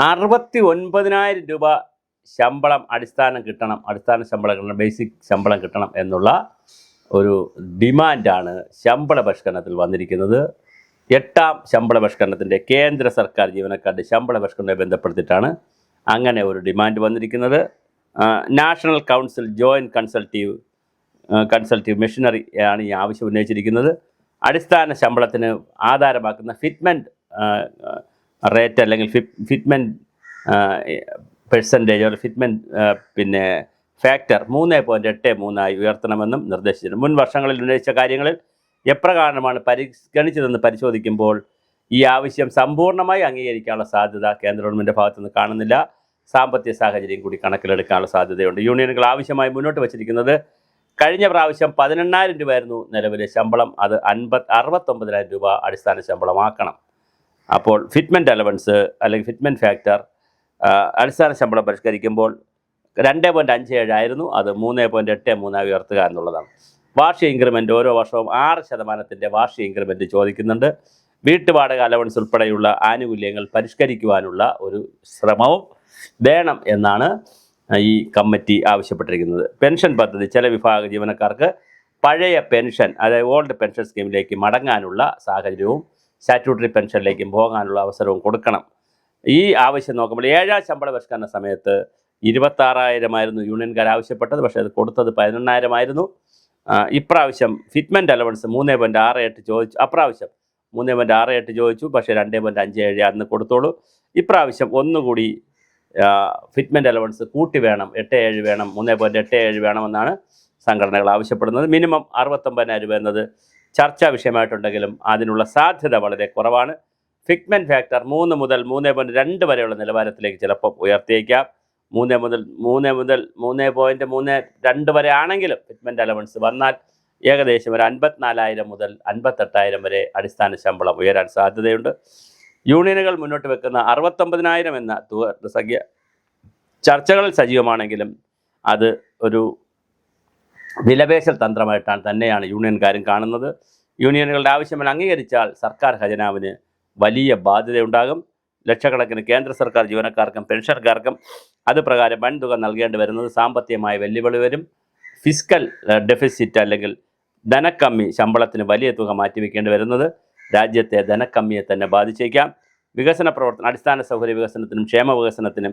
69,000 രൂപ ശമ്പളം അടിസ്ഥാന ശമ്പളം കിട്ടണം, ബേസിക് ശമ്പളം കിട്ടണം എന്നുള്ള ഒരു ഡിമാൻഡാണ് ശമ്പള പരിഷ്കരണത്തിൽ വന്നിരിക്കുന്നത്. 8ാം ശമ്പള പരിഷ്കരണത്തിൻ്റെ കേന്ദ്ര സർക്കാർ ജീവനക്കാരുടെ ശമ്പള പരിഷ്കരണവുമായി ബന്ധപ്പെടുത്തിയിട്ടാണ് അങ്ങനെ ഒരു ഡിമാൻഡ് വന്നിരിക്കുന്നത്. National council joint consultative machinery ആണ് ഈ ആവശ്യം ഉന്നയിച്ചിരിക്കുന്നത്. അടിസ്ഥാന ശമ്പളത്തിന് ആധാരമാക്കുന്ന ഫിറ്റ്മെൻറ്റ് റേറ്റ് അല്ലെങ്കിൽ ഫിറ്റ്മെൻറ്റ് പെർസെൻറ്റേജ് ഒരു ഫിറ്റ്മെൻറ്റ് ഫാക്ടർ 3.83 ഉയർത്തണമെന്നും നിർദ്ദേശിച്ചിട്ടുണ്ട്. മുൻ വർഷങ്ങളിൽ ഉന്നയിച്ച കാര്യങ്ങളിൽ എപ്രകാരമാണ് പരിഗണിച്ചതെന്ന് പരിശോധിക്കുമ്പോൾ ഈ ആവശ്യം സമ്പൂർണ്ണമായി അംഗീകരിക്കാനുള്ള സാധ്യത കേന്ദ്ര ഗവൺമെൻറ് ഭാഗത്തുനിന്ന് കാണുന്നില്ല. സാമ്പത്തിക സാഹചര്യം കൂടി കണക്കിലെടുക്കാനുള്ള സാധ്യതയുണ്ട്. യൂണിയനുകൾ ആവശ്യമായി മുന്നോട്ട് വച്ചിരിക്കുന്നത് കഴിഞ്ഞ പ്രാവശ്യം 18,000 രൂപയായിരുന്നു നിലവിലെ ശമ്പളം, അത് 69,000 രൂപ അടിസ്ഥാന ശമ്പളമാക്കണം. അപ്പോൾ ഫിറ്റ്മെൻറ്റ് അലവൻസ് അല്ലെങ്കിൽ ഫിറ്റ്മെൻറ്റ് ഫാക്ടർ അടിസ്ഥാന ശമ്പളം പരിഷ്കരിക്കുമ്പോൾ 2.57 ആയിരുന്നു, അത് 3.83 ഉയർത്തുക എന്നുള്ളതാണ്. വാർഷിക ഇൻക്രിമെൻറ്റ് ഓരോ വർഷവും 6% വാർഷിക ഇൻക്രിമെൻറ്റ് ചോദിക്കുന്നുണ്ട്. വീട്ടുവാടക അലവൻസ് ഉൾപ്പെടെയുള്ള ആനുകൂല്യങ്ങൾ പരിഷ്കരിക്കുവാനുള്ള ഒരു ശ്രമവും വേണം എന്നാണ് ഈ കമ്മിറ്റി ആവശ്യപ്പെട്ടിരിക്കുന്നത്. പെൻഷൻ പദ്ധതി ചില വിഭാഗ ജീവനക്കാർക്ക് പഴയ പെൻഷൻ, അതായത് ഓൾഡ് പെൻഷൻ സ്കീമിലേക്ക് മടങ്ങാനുള്ള സാഹചര്യവും സ്റ്റാറ്റ്യൂട്ടറി പെൻഷനിലേക്കും പോകാനുള്ള അവസരവും കൊടുക്കണം. ഈ ആവശ്യം നോക്കുമ്പോൾ 7ാം ശമ്പള പരിഷ്കരണ സമയത്ത് 26,000 യൂണിയൻകാർ ആവശ്യപ്പെട്ടത്, പക്ഷേ അത് കൊടുത്തത് 11,000 ഇപ്രാവശ്യം ഫിറ്റ്മെൻറ്റ് അലവൻസ് 3.68 ചോദിച്ചു, അപ്രാവശ്യം 3.68 ചോദിച്ചു, പക്ഷേ 2.57 അന്ന് കൊടുത്തോളൂ. ഇപ്രാവശ്യം ഒന്നുകൂടി ഫിറ്റ്മെൻറ്റ് അലവൻസ് കൂട്ടി വേണം, 87 വേണം, 3.87 വേണമെന്നാണ് സംഘടനകൾ ആവശ്യപ്പെടുന്നത്. മിനിമം 69,000 രൂപ എന്നത് ചർച്ചാ വിഷയമായിട്ടുണ്ടെങ്കിലും അതിനുള്ള സാധ്യത വളരെ കുറവാണ്. ഫിറ്റ്മെൻറ്റ് ഫാക്ടർ 3 മുതൽ 3.2 വരെയുള്ള നിലവാരത്തിലേക്ക് ചിലപ്പോൾ ഉയർത്തിയേക്കാം. 3 മുതൽ 3.32 വരെ ആണെങ്കിലും ഫിറ്റ്മെൻറ്റ് അലവൻസ് വന്നാൽ ഏകദേശം ഒരു 54,000 മുതൽ 58,000 വരെ അടിസ്ഥാന ശമ്പളം ഉയരാൻ സാധ്യതയുണ്ട്. യൂണിയനുകൾ മുന്നോട്ട് വെക്കുന്ന 69,000 എന്ന സംഖ്യ ചർച്ചകളിൽ സജീവമാണെങ്കിലും അത് ഒരു വിലപേശൽ തന്ത്രമായിട്ടാണ് തന്നെയാണ് യൂണിയൻകാരും കാണുന്നത്. യൂണിയനുകളുടെ ആവശ്യങ്ങൾ അംഗീകരിച്ചാൽ സർക്കാർ ഖജനാവിന് വലിയ ബാധ്യതയുണ്ടാകും. ലക്ഷക്കണക്കിന് കേന്ദ്ര സർക്കാർ ജീവനക്കാർക്കും പെൻഷൻകാർക്കും അത് പ്രകാരം വൻതുക നൽകേണ്ടി വരുന്നത് സാമ്പത്തികമായ വെല്ലുവിളി വരും. ഫിസ്ക്കൽ ഡെഫിസിറ്റ് അല്ലെങ്കിൽ ധനക്കമ്മി, ശമ്പളത്തിന് വലിയ തുക മാറ്റിവെക്കേണ്ടി വരുന്നത് രാജ്യത്തെ ധനക്കമ്മിയെ തന്നെ ബാധിച്ചേക്കാം. വികസന പ്രവർത്തനം, അടിസ്ഥാന സൗകര്യ വികസനത്തിനും ക്ഷേമ വികസനത്തിനും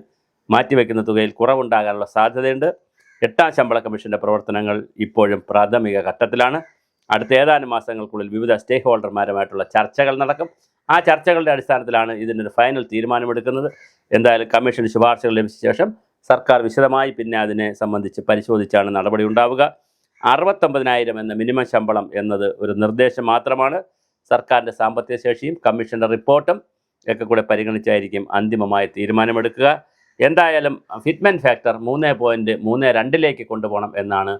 മാറ്റിവെക്കുന്ന തുകയിൽ കുറവുണ്ടാകാനുള്ള സാധ്യതയുണ്ട്. 8ാം ശമ്പള കമ്മീഷൻ്റെ പ്രവർത്തനങ്ങൾ ഇപ്പോഴും പ്രാഥമിക ഘട്ടത്തിലാണ്. അടുത്ത ഏതാനും മാസങ്ങൾക്കുള്ളിൽ വിവിധ സ്റ്റേക്ക് ഹോൾഡർമാരുമായിട്ടുള്ള ചർച്ചകൾ നടക്കും. ആ ചർച്ചകളുടെ അടിസ്ഥാനത്തിലാണ് ഇതിനൊരു ഫൈനൽ തീരുമാനമെടുക്കുന്നത്. എന്തായാലും കമ്മീഷൻ ശുപാർശകൾ ലഭിച്ച ശേഷം സർക്കാർ വിശദമായി പിന്നെ അതിനെ സംബന്ധിച്ച് പരിശോധിച്ചാണ് നടപടി ഉണ്ടാവുക. 69,000 എന്ന മിനിമം ശമ്പളം എന്നത് ഒരു നിർദ്ദേശം മാത്രമാണ്. സർക്കാരിൻ്റെ സാമ്പത്തിക ശേഷിയും കമ്മീഷൻ്റെ റിപ്പോർട്ടും ഒക്കെ കൂടെ പരിഗണിച്ചായിരിക്കും അന്തിമമായ തീരുമാനമെടുക്കുക. എന്തായാലും ഫിറ്റ്മെൻറ്റ് ഫാക്ടർ 3.32 കൊണ്ടുപോകണം എന്നാണ്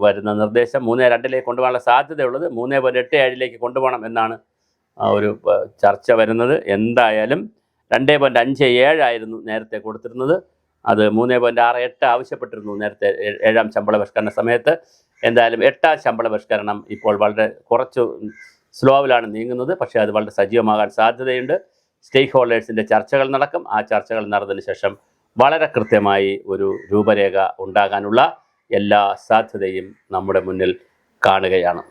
വരുന്ന നിർദ്ദേശം. 3.2 കൊണ്ടുപോകാനുള്ള സാധ്യതയുള്ളത് 3.87 കൊണ്ടുപോകണം എന്നാണ് ഒരു ചർച്ച വരുന്നത്. എന്തായാലും 2.57 ആയിരുന്നു നേരത്തെ കൊടുത്തിരുന്നത്, അത് 3.68 ആവശ്യപ്പെട്ടിരുന്നു നേരത്തെ 7ാം ശമ്പള പരിഷ്കരണ സമയത്ത്. എന്തായാലും 8ാം ശമ്പള പരിഷ്കരണം ഇപ്പോൾ വളരെ കുറച്ച് സ്ലോവിലാണ് നീങ്ങുന്നത്, പക്ഷേ അത് വളരെ സജീവമാകാൻ സാധ്യതയുണ്ട്. സ്റ്റേക്ക് ഹോൾഡേഴ്സിൻ്റെ ചർച്ചകൾ നടക്കും. ആ ചർച്ചകൾ നടന്നതിന് ശേഷം വളരെ കൃത്യമായി ഒരു രൂപരേഖ ഉണ്ടാകാനുള്ള എല്ലാ സാധ്യതയും നമ്മുടെ മുന്നിൽ കാണുകയാണ്.